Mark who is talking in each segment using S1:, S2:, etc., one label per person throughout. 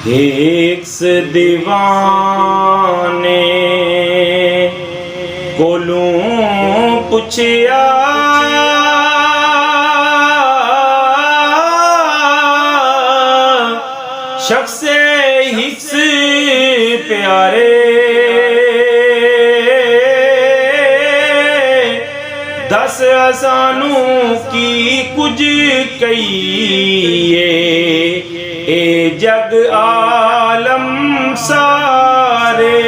S1: एक दीवाने कोलों पुछया शख्से हिस्स प्यारे दस असानू की कुछ कहिए ए जग आलम सारे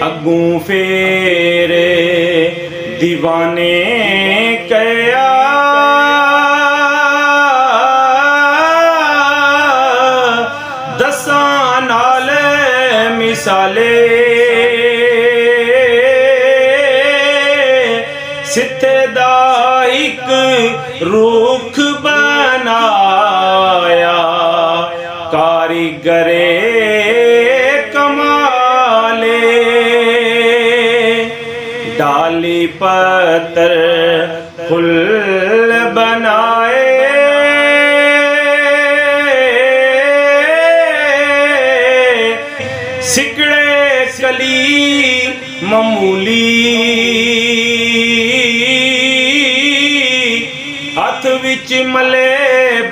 S1: अगूं फेर दीवाने कया दसां नाल मिसाले सिथे दा इक रुख बनाया कारीगरे कमाले डाली पत्तर फुल बनाए सिकड़े कली मामूली हथ विच मले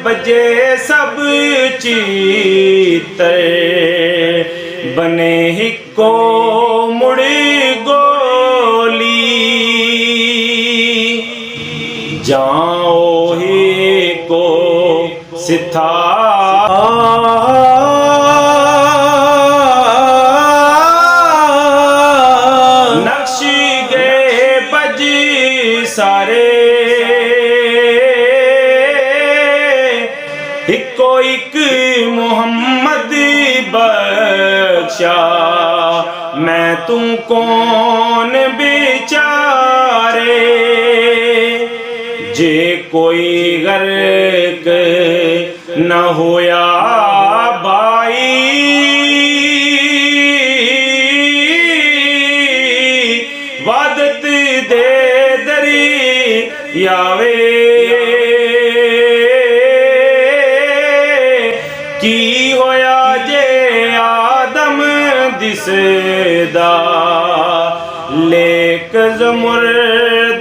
S1: बजे सब चीतर बने हिको मुड़ी गोली जाओ ही को सिथा नक्श गए बज सारे इको एक मोहम्मद बख्शा मैं तू कौन बेचारे जे कोई गर्क न होया भाई वादत दे दरी यावे की होया जे आदम दिसदा लेक ज़मुर्द